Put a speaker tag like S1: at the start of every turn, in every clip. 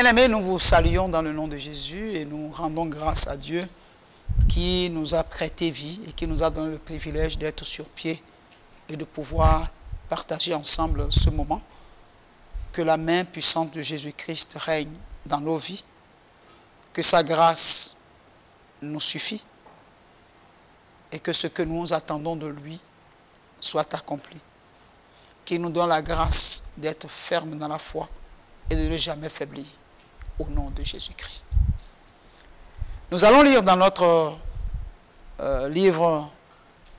S1: Bien-aimés, nous vous saluons dans le nom de Jésus et nous rendons grâce à Dieu qui nous a prêté vie et qui nous a donné le privilège d'être sur pied et de pouvoir partager ensemble ce moment. Que la main puissante de Jésus-Christ règne dans nos vies, que sa grâce nous suffit et que ce que nous attendons de lui soit accompli. Qu'il nous donne la grâce d'être ferme dans la foi et de ne jamais faiblir au nom de Jésus-Christ. Nous allons lire dans notre livre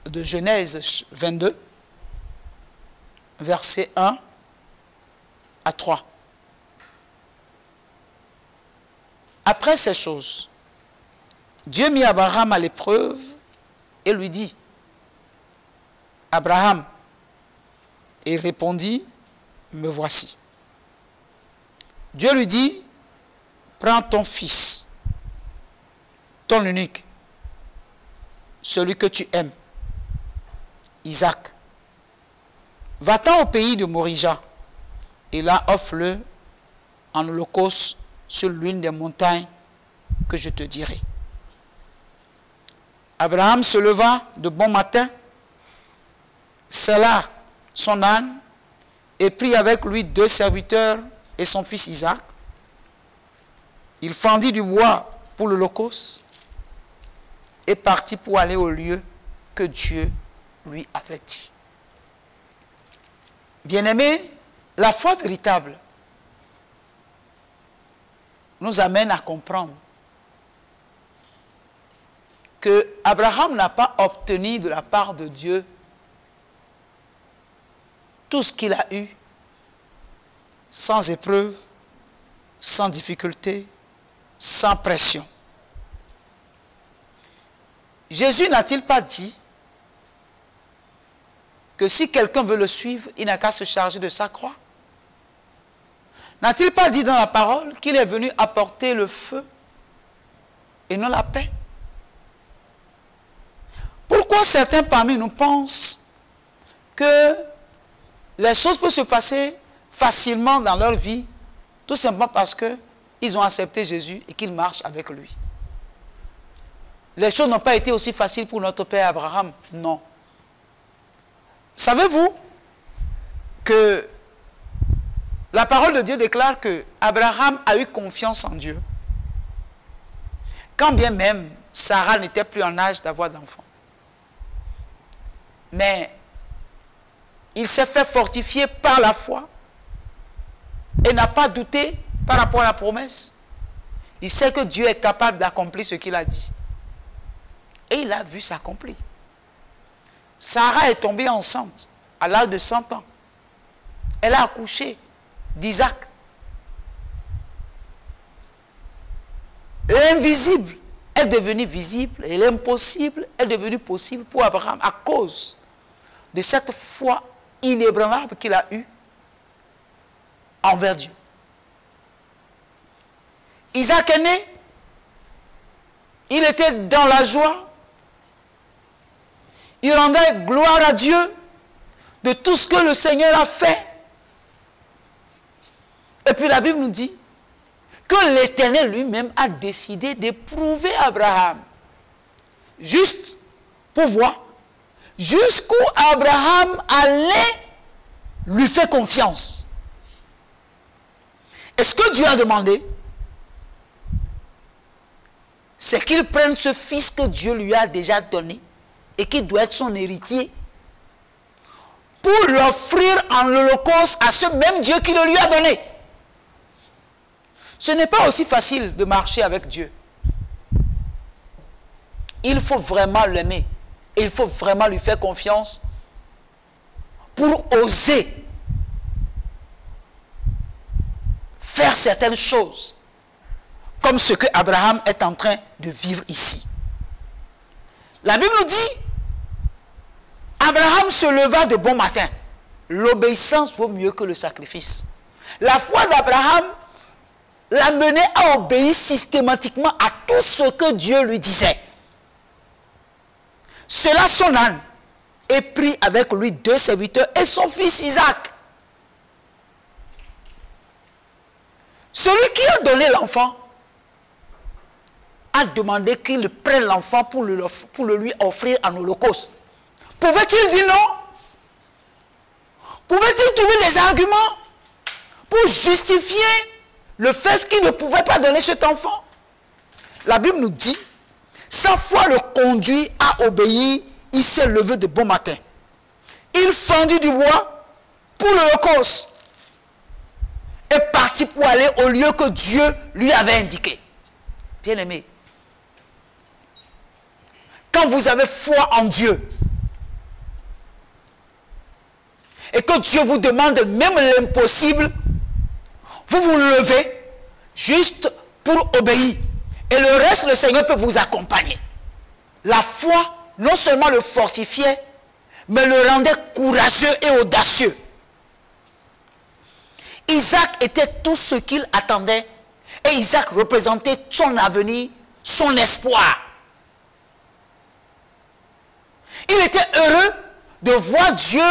S1: de Genèse 22, versets 1 à 3. Après ces choses, Dieu mit Abraham à l'épreuve et lui dit, « Abraham » et il répondit, « Me voici. » Dieu lui dit, « Prends ton fils, ton unique, celui que tu aimes, Isaac. Va-t'en au pays de Morija, et là offre-le en holocauste sur l'une des montagnes que je te dirai. » Abraham se leva de bon matin, sella son âne et prit avec lui 2 serviteurs et son fils Isaac. Il fendit du bois pour l'holocauste et partit pour aller au lieu que Dieu lui avait dit. Bien-aimés, la foi véritable nous amène à comprendre que Abraham n'a pas obtenu de la part de Dieu tout ce qu'il a eu sans épreuve, sans difficulté, sans pression. Jésus n'a-t-il pas dit que si quelqu'un veut le suivre, il n'a qu'à se charger de sa croix? N'a-t-il pas dit dans la parole qu'il est venu apporter le feu et non la paix? Pourquoi certains parmi nous pensent que les choses peuvent se passer facilement dans leur vie, tout simplement parce qu'ils ont accepté Jésus et qu'ils marchent avec lui? Les choses n'ont pas été aussi faciles pour notre père Abraham, non. Savez-vous que la parole de Dieu déclare que Abraham a eu confiance en Dieu, quand bien même Sarah n'était plus en âge d'avoir d'enfants. Mais il s'est fait fortifier par la foi et n'a pas douté par rapport à la promesse. Il sait que Dieu est capable d'accomplir ce qu'il a dit. Et il a vu s'accomplir. Sarah est tombée enceinte à l'âge de 100 ans. Elle a accouché d'Isaac. L'invisible est devenu visible et l'impossible est devenu possible pour Abraham à cause de cette foi inébranlable qu'il a eue envers Dieu. Isaac est né, il était dans la joie, il rendait gloire à Dieu de tout ce que le Seigneur a fait. Et puis la Bible nous dit que l'Éternel lui-même a décidé d'éprouver Abraham, juste pour voir jusqu'où Abraham allait lui faire confiance. Et ce que Dieu a demandé, c'est qu'il prenne ce fils que Dieu lui a déjà donné et qui doit être son héritier pour l'offrir en holocauste à ce même Dieu qui le lui a donné. Ce n'est pas aussi facile de marcher avec Dieu. Il faut vraiment l'aimer. Et il faut vraiment lui faire confiance pour oser faire certaines choses comme ce que Abraham est en train de vivre ici. La Bible nous dit, Abraham se leva de bon matin. L'obéissance vaut mieux que le sacrifice. La foi d'Abraham l'a mené à obéir systématiquement à tout ce que Dieu lui disait. Cela son âne et prit avec lui 2 serviteurs et son fils Isaac. Celui qui a donné l'enfant a demandé qu'il prenne l'enfant pour le lui offrir en holocauste. Pouvait-il dire non? Pouvait-il trouver des arguments pour justifier le fait qu'il ne pouvait pas donner cet enfant? La Bible nous dit, sa foi le conduit à obéir, il s'est levé de bon matin. Il fendit du bois pour l'holocauste et partit pour aller au lieu que Dieu lui avait indiqué. Bien-aimé, quand vous avez foi en Dieu et que Dieu vous demande même l'impossible, vous vous levez juste pour obéir. Et le reste, le Seigneur peut vous accompagner. La foi, non seulement le fortifiait, mais le rendait courageux et audacieux. Isaac était tout ce qu'il attendait. Et Isaac représentait son avenir, son espoir. Il était heureux de voir Dieu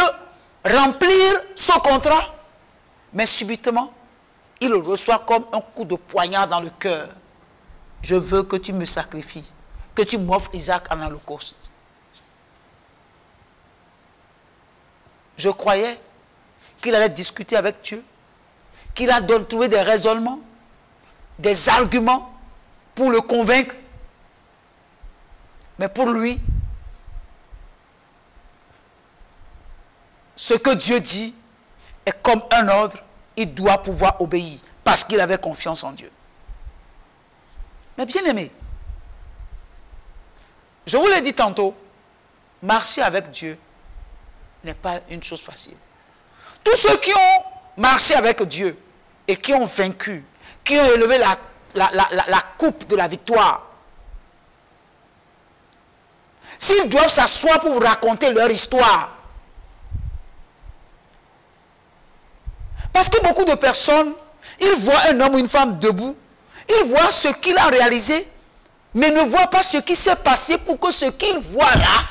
S1: remplir son contrat. Mais subitement, il le reçoit comme un coup de poignard dans le cœur. Je veux que tu me sacrifies, que tu m'offres Isaac en holocauste. Je croyais qu'il allait discuter avec Dieu, qu'il allait trouver des raisonnements, des arguments pour le convaincre. Mais pour lui, ce que Dieu dit est comme un ordre, il doit pouvoir obéir parce qu'il avait confiance en Dieu. Mais bien aimé, je vous l'ai dit tantôt, marcher avec Dieu n'est pas une chose facile. Tous ceux qui ont marché avec Dieu et qui ont vaincu, qui ont élevé la coupe de la victoire, s'ils doivent s'asseoir pour vous raconter leur histoire, parce que beaucoup de personnes, ils voient un homme ou une femme debout, ils voient ce qu'il a réalisé, mais ne voient pas ce qui s'est passé pour que ce qu'ils voient là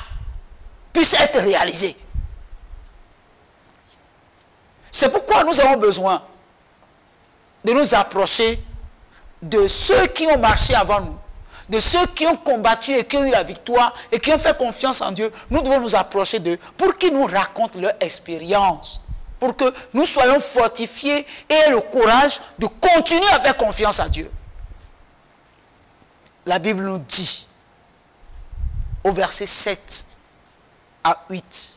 S1: puisse être réalisé. C'est pourquoi nous avons besoin de nous approcher de ceux qui ont marché avant nous, de ceux qui ont combattu et qui ont eu la victoire et qui ont fait confiance en Dieu. Nous devons nous approcher d'eux pour qu'ils nous racontent leur expérience, pour que nous soyons fortifiés et aient le courage de continuer à faire confiance à Dieu. La Bible nous dit, au verset 7 à 8,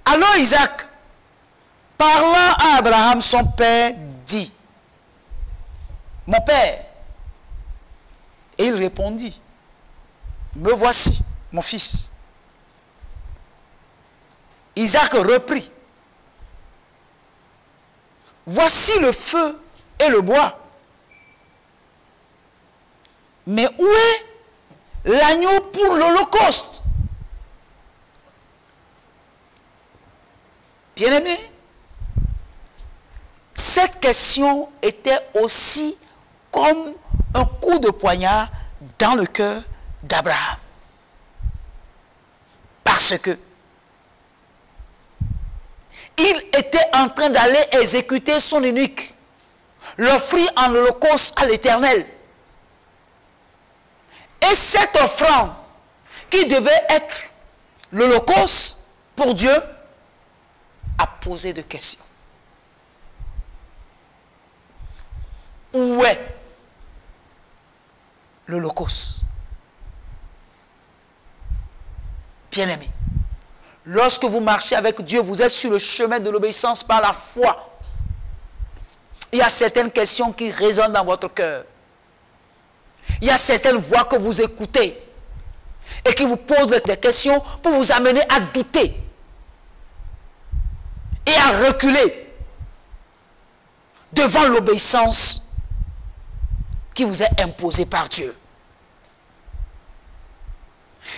S1: alors Isaac, parlant à Abraham, son père, dit, mon père. Et il répondit, me voici, mon fils. Isaac reprit, voici le feu et le bois. Mais où est l'agneau pour l'holocauste? Bien-aimé, cette question était aussi comme un coup de poignard dans le cœur d'Abraham. Parce que il était en train d'aller exécuter son unique, l'offrir en holocauste à l'Éternel. Et cette offrande, qui devait être l'holocauste pour Dieu, a posé des questions. Où est l'holocauste? Bien-aimé, lorsque vous marchez avec Dieu, vous êtes sur le chemin de l'obéissance par la foi. Il y a certaines questions qui résonnent dans votre cœur. Il y a certaines voix que vous écoutez et qui vous posent des questions pour vous amener à douter et à reculer devant l'obéissance qui vous est imposée par Dieu.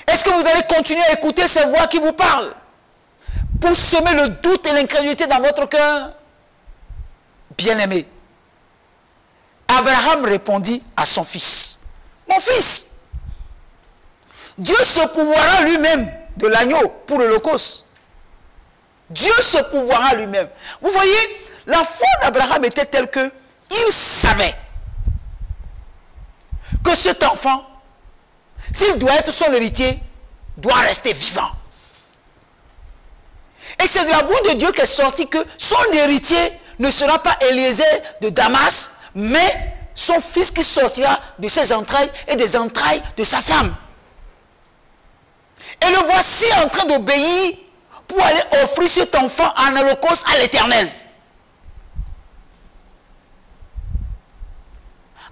S1: Est-ce que vous allez continuer à écouter ces voix qui vous parlent pour semer le doute et l'incrédulité dans votre cœur? Bien-aimé, Abraham répondit à son fils, mon fils, Dieu se pourvoira lui-même de l'agneau pour l'holocauste. Dieu se pourvoira lui-même. Vous voyez, La foi d'Abraham était telle que il savait que cet enfant, s'il doit être son héritier, doit rester vivant. Et c'est de la bouche de Dieu qu'est sorti que son héritier ne sera pas Eliezer de Damas, mais son fils qui sortira de ses entrailles et des entrailles de sa femme. Et le voici en train d'obéir pour aller offrir cet enfant en holocauste à l'Éternel.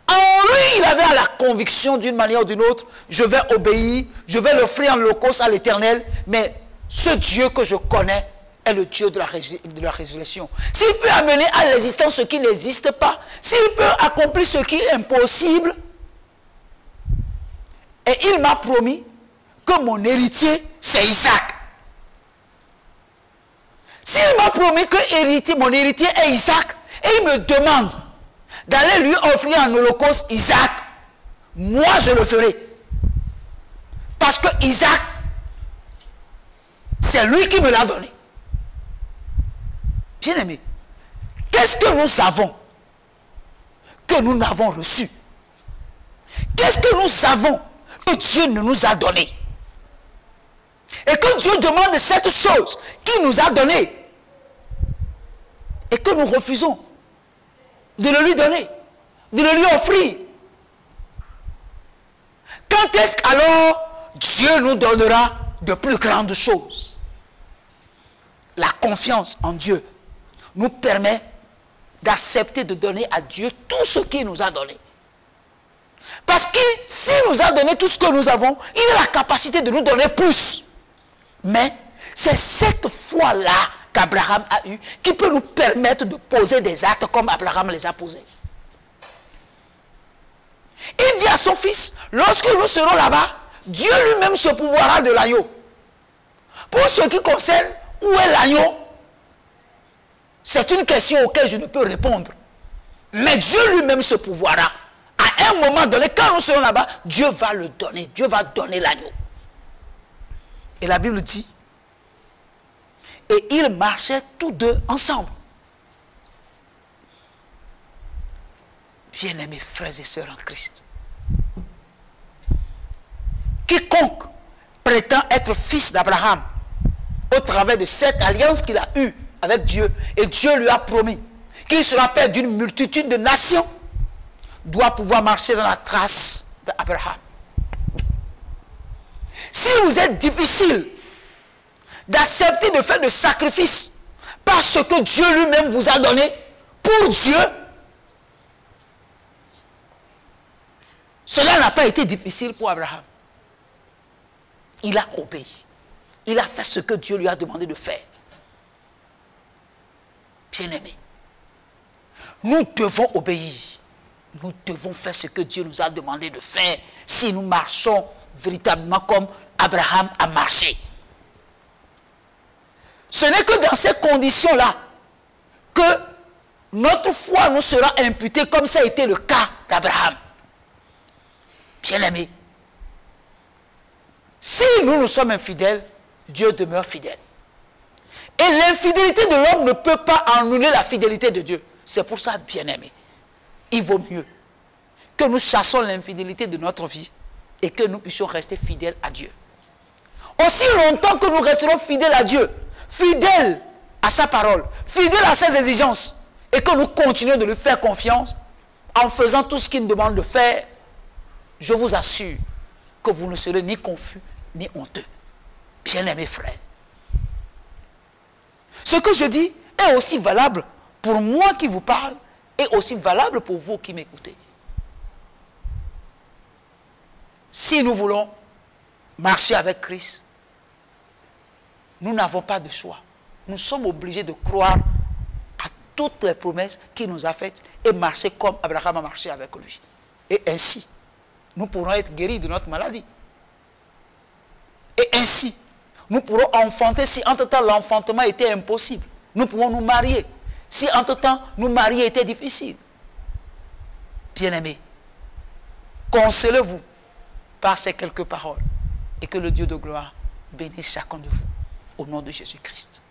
S1: En lui, il avait la conviction d'une manière ou d'une autre, je vais obéir, je vais l'offrir en holocauste à l'Éternel, mais ce Dieu que je connais est le Dieu de la résurrection. S'il peut amener à l'existence ce qui n'existe pas, s'il peut accomplir ce qui est impossible, et il m'a promis que mon héritier, c'est Isaac. S'il m'a promis que mon héritier est Isaac, et il me demande d'aller lui offrir en holocauste Isaac, moi je le ferai. Parce que Isaac, c'est lui qui me l'a donné. Bien aimé, qu'est-ce que nous avons que nous n'avons reçu? Qu'est-ce que nous avons que Dieu ne nous a donné? Et que Dieu demande cette chose qu'il nous a donnée et que nous refusons de le lui donner, de le lui offrir. Quand est-ce qu'alors Dieu nous donnera de plus grandes choses? La confiance en Dieu nous permet d'accepter de donner à Dieu tout ce qu'il nous a donné. Parce que s'il nous a donné tout ce que nous avons, il a la capacité de nous donner plus. Mais c'est cette foi-là qu'Abraham a eue qui peut nous permettre de poser des actes comme Abraham les a posés. Il dit à son fils, lorsque nous serons là-bas, Dieu lui-même se pourvoira de l'agneau. Pour ce qui concerne où est l'agneau, c'est une question auquel je ne peux répondre. Mais Dieu lui-même se pourvoira. À un moment donné, quand nous serons là-bas, Dieu va le donner. Dieu va donner l'agneau. Et la Bible dit, et ils marchaient tous deux ensemble. Bien-aimés frères et sœurs en Christ, quiconque prétend être fils d'Abraham au travers de cette alliance qu'il a eue avec Dieu, et Dieu lui a promis qu'il sera père d'une multitude de nations, doit pouvoir marcher dans la trace d'Abraham. Si vous êtes difficile d'accepter de faire des sacrifices parce que Dieu lui-même vous a donné pour Dieu, cela n'a pas été difficile pour Abraham. Il a obéi. Il a fait ce que Dieu lui a demandé de faire. Bien-aimés, nous devons obéir. Nous devons faire ce que Dieu nous a demandé de faire si nous marchons véritablement comme Abraham a marché. Ce n'est que dans ces conditions-là que notre foi nous sera imputée comme ça a été le cas d'Abraham. Bien-aimés, si nous sommes infidèles, Dieu demeure fidèle. Et l'infidélité de l'homme ne peut pas annuler la fidélité de Dieu. C'est pour ça, bien-aimés, il vaut mieux que nous chassons l'infidélité de notre vie et que nous puissions rester fidèles à Dieu. Aussi longtemps que nous resterons fidèles à Dieu, fidèles à sa parole, fidèles à ses exigences, et que nous continuons de lui faire confiance en faisant tout ce qu'il nous demande de faire, je vous assure que vous ne serez ni confus ni honteux. Bien-aimés frères, ce que je dis est aussi valable pour moi qui vous parle et aussi valable pour vous qui m'écoutez. Si nous voulons marcher avec Christ, nous n'avons pas de choix. Nous sommes obligés de croire à toutes les promesses qu'il nous a faites et marcher comme Abraham a marché avec lui. Et ainsi, nous pourrons être guéris de notre maladie. Et ainsi, nous pourrons enfanter si entre-temps l'enfantement était impossible. Nous pourrons nous marier si entre-temps nous marier était difficile. Bien-aimés, consolez-vous par ces quelques paroles et que le Dieu de gloire bénisse chacun de vous au nom de Jésus-Christ.